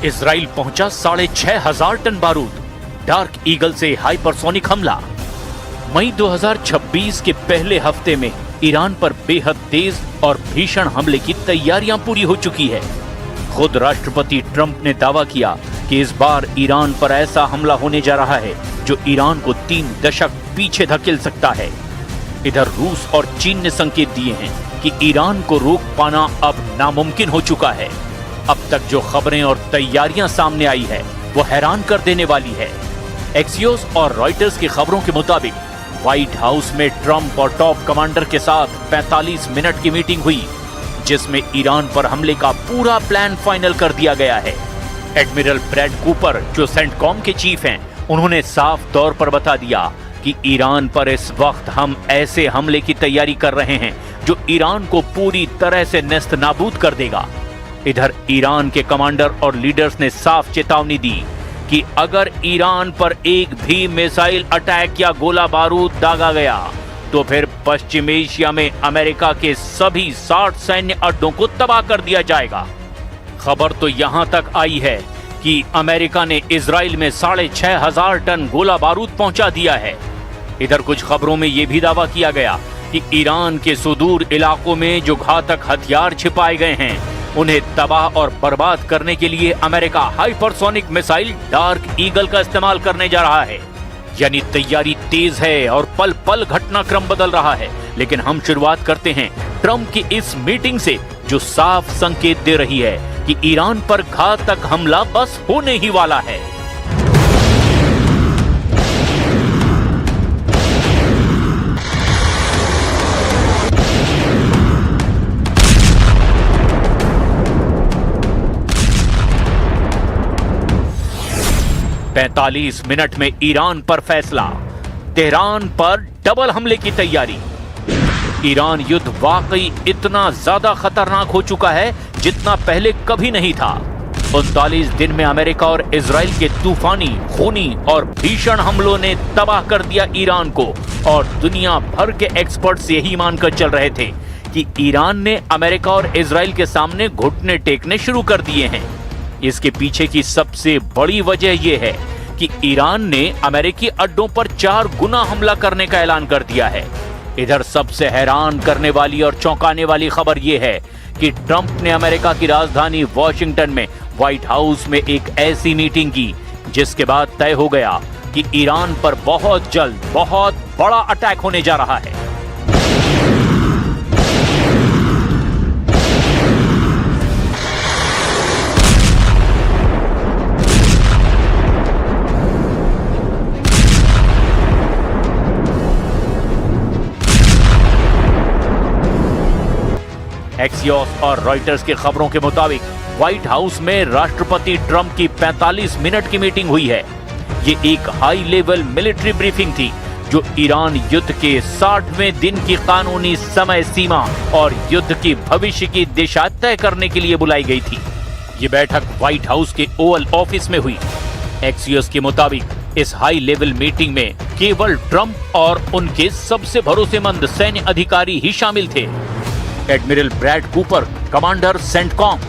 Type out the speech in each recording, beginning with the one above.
Israel पहुंचा 6,500 ton बारूद। Dark eagle से हाइपरसोनिक हमला। मई 2026 के पहले हफ्ते में ईरान पर बेहद तेज और भीषण हमले की तैयारियां पूरी हो चुकी है। खुद राष्ट्रपति ट्रंप ने दावा किया कि इस बार ईरान पर ऐसा हमला होने जा रहा है जो ईरान को 3 दशक पीछे धकेल सकता है। इधर रूस और चीन ने संकेत दिए हैं कि ईरान को रोक पाना अब नामुमकिन हो चुका है। अब तक जो खबरें और तैयारियां सामने आई है वो हैरान कर देने वाली है। एक्सियोस और रॉयटर्स की खबरों के मुताबिक व्हाइट हाउस में ट्रंप और टॉप कमांडर के साथ 45 मिनट की मीटिंग हुई, जिसमें ईरान पर हमले का पूरा प्लान फाइनल कर दिया गया है। एडमिरल ब्रैड कूपर, जो सेंटकॉम के चीफ हैं, उन्होंने साफ तौर पर बता दिया कि ईरान पर इस वक्त हम ऐसे हमले की तैयारी कर रहे हैं जो ईरान को पूरी तरह से नेस्त नाबूद कर देगा। इधर ईरान के कमांडर और लीडर्स ने साफ चेतावनी दी कि अगर ईरान पर एक भी मिसाइल अटैक या गोला बारूद दागा गया तो फिर पश्चिम एशिया में अमेरिका के सभी 60 सैन्य अड्डों को तबाह कर दिया जाएगा। खबर तो यहां तक आई है कि अमेरिका ने इजराइल में 6,500 टन गोला बारूद पहुंचा दिया है। इधर कुछ खबरों में यह भी दावा किया गया कि ईरान के सुदूर इलाकों में जो घातक हथियार छिपाए गए हैं उन्हें तबाह और बर्बाद करने के लिए America hypersonic missile dark eagle का इस्तेमाल करने जा रहा है। यानी तैयारी तेज है और पल पल घटनाक्रम बदल रहा है। लेकिन हम शुरुआत करते हैं ट्रंप की इस मीटिंग से, जो साफ संकेत दे रही है कि ईरान पर घातक हमला बस होने ही वाला है। पैंतालीस मिनट में ईरान पर फैसला। तेहरान पर डबल हमले की तैयारी। ईरान युद्ध वाकई इतना ज्यादा खतरनाक हो चुका है जितना पहले कभी नहीं था। 39 दिन में अमेरिका और इजराइल के तूफानी, खूनी और भीषण हमलों ने तबाह कर दिया ईरान को, और दुनिया भर के एक्सपर्ट्स यही मानकर चल रहे थे कि ईरान ने अमेरिका और इजराइल के सामने घुटने टेकने शुरू कर दिए हैं। इसके पीछे की सबसे बड़ी वजह यह है कि ईरान ने अमेरिकी अड्डों पर 4 गुना हमला करने का ऐलान कर दिया है। इधर सबसे हैरान करने वाली और चौंकाने वाली खबर यह है कि ट्रंप ने अमेरिका की राजधानी वॉशिंगटन में व्हाइट हाउस में एक ऐसी मीटिंग की जिसके बाद तय हो गया कि ईरान पर बहुत जल्द बहुत बड़ा अटैक होने जा रहा है। एक्सियोस और रॉयटर्स की खबरों के मुताबिक व्हाइट हाउस में राष्ट्रपति ट्रंप की 45 मिनट की मीटिंग हुई है। ये एक हाई लेवल मिलिट्री ब्रीफिंग थी जो ईरान युद्ध के 60वें दिन की कानूनी समय सीमा और युद्ध की भविष्य की दिशा तय करने के लिए बुलाई गई थी। ये बैठक व्हाइट हाउस के ओवल ऑफिस में हुई। एक्सियोस के मुताबिक इस हाई लेवल मीटिंग में केवल ट्रंप और उनके सबसे भरोसेमंद सैन्य अधिकारी ही शामिल थे। Admiral Brad Cooper, commander CENTCOM,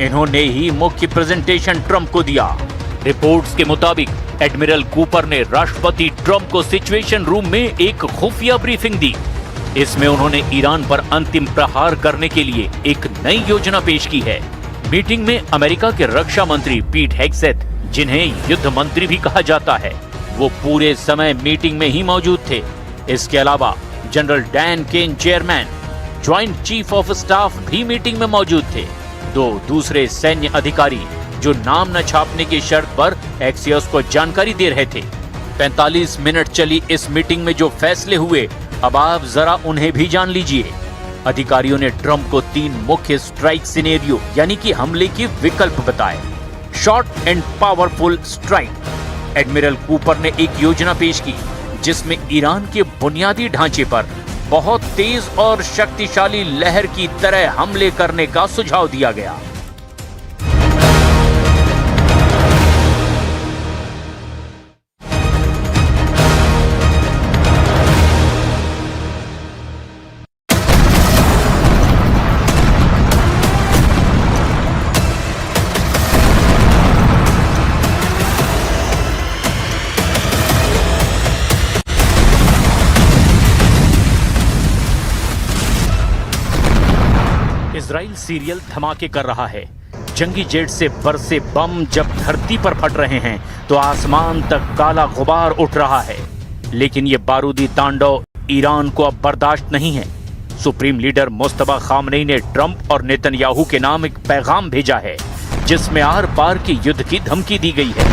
इन्होंने ही मुख्य प्रेजेंटेशन ट्रंप को दिया। रिपोर्ट्स के मुताबिक एडमिरल कूपर ने राष्ट्रपति ट्रंप को सिचुएशन रूम में एक खुफिया ब्रीफिंग दी। इसमें उन्होंने ईरान पर अंतिम प्रहार करने के लिए एक नई योजना पेश की है। मीटिंग में अमेरिका के रक्षा मंत्री पीट हेग्सेथ, जिन्हें युद्ध मंत्री भी कहा जाता है, वो पूरे समय मीटिंग में ही मौजूद थे। इसके अलावा general Dan Caine, chairman, joint chief of staff भी मीटिंग में मौजूद थे। 2 दूसरे सैन्य अधिकारी जो नाम न छापने की शर्त पर एक्सियोस को जानकारी दे रहे थे। 45 मिनट चली इस मीटिंग में जो फैसले हुए, अब आप जरा उन्हें भी जान लीजिए। अधिकारियों ने ट्रंप को 3 मुख्य स्ट्राइक सिनेरियो यानी कि हमले के विकल्प बताए। Short and powerful strike. Admiral Cooper ने एक योजना पेश की जिसमें ईरान के बुनियादी ढांचे पर बहुत तेज और शक्तिशाली लहर की तरह हमले करने का सुझाव दिया गया। सीरियल धमाके कर रहा है। जंगी जेट से बरसे बम जब धरती पर फट रहे हैं तो आसमान तक काला गुबार उठ रहा है। लेकिन ये बारूदी तांडव ईरान को अब बर्दाश्त नहीं है। सुप्रीम लीडर मुस्तफा खामनेई ने ट्रंप और नेतन्याहू के नाम एक पैगाम भेजा है जिसमें आर पार के युद्ध की धमकी दी गई है।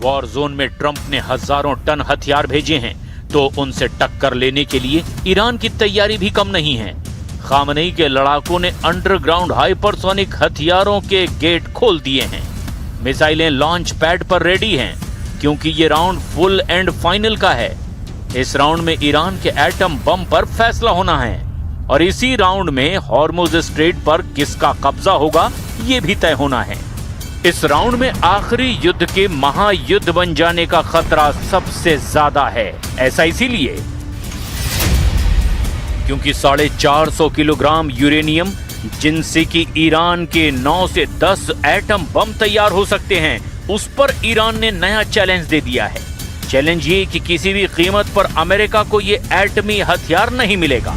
वॉर जोन में ट्रंप ने हजारों टन हथियार भेजे हैं तो उनसे टक्कर लेने के लिए ईरान की तैयारी भी कम नहीं है। खामनेई के लड़ाकों ने अंडरग्राउंड हाइपरसोनिक हथियारों के गेट खोल दिए हैं। मिसाइलें लॉन्च पैड पर रेडी हैं क्योंकि ये राउंड फुल एंड फाइनल का है। इस राउंड में ईरान के एटम बम पर फैसला होना है और इसी राउंड में हॉर्मुज स्ट्रेट पर किसका कब्जा होगा ये भी तय होना है। इस राउंड में आखिरी युद्ध के महायुद्ध बन जाने का खतरा सबसे ज्यादा है। ऐसा इसीलिए क्योंकि 450 किलोग्राम यूरेनियम जिनसे कि ईरान के 9 से 10 एटम बम तैयार हो सकते हैं, उस पर ईरान ने नया चैलेंज दे दिया है। चैलेंज ये कि किसी भी कीमत पर अमेरिका को ये एटमी हथियार नहीं मिलेगा।